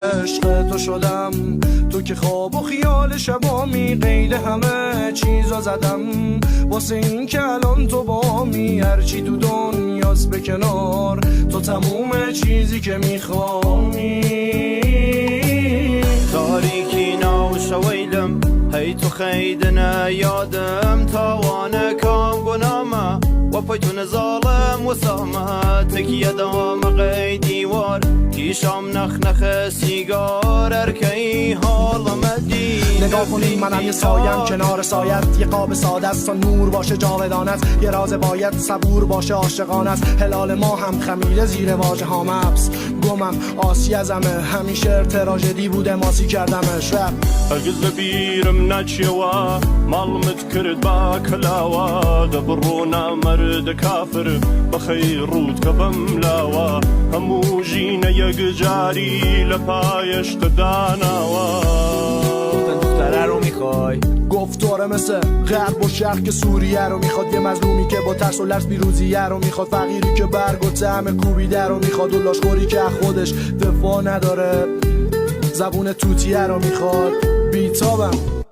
عشق تو شدم، تو که خواب و خیال شبامی، قید همه چیزا زدم واسه این که الان تو بامی. هرچی تو دنیاست به کنار، تو تموم چیزی که میخوامی. تاریکی ناوشویلم هی تو خیدنا یادم، تاوانه کام گنامه و پیتون ظالم و سامه. تکیه دام قیدی وار کیشام نخ سیگار ارکی حالم دی. نگاه کنی منم یه سایم کنار سایت، یه قاب ساده است تا نور باشه جاودانت. یه راز باید صبور باشه عاشقانت، هلال ما هم خمیره زیر واژه ها مبس. گمم آسی ازمه همیشه تراژدی بوده ماسی کردمش. رپ هرگز لبیرم نچیوه مالمت کرد با کلاوه، دبرونا مرد کافر بخیر رود که بملاوه. همو جینه یک جاری لپایش قداناوه. دختره رو میخوای؟ گفتاره مثل غرب و شرق که سوریه رو میخواد، یه مظلومی که با ترس و لرز بیروزیه رو میخواد، فقیری که برگ و طعم کوبیده رو میخواد، و لاشخوری که خودش دفاع نداره زبون توتیه رو میخواد. بیتابم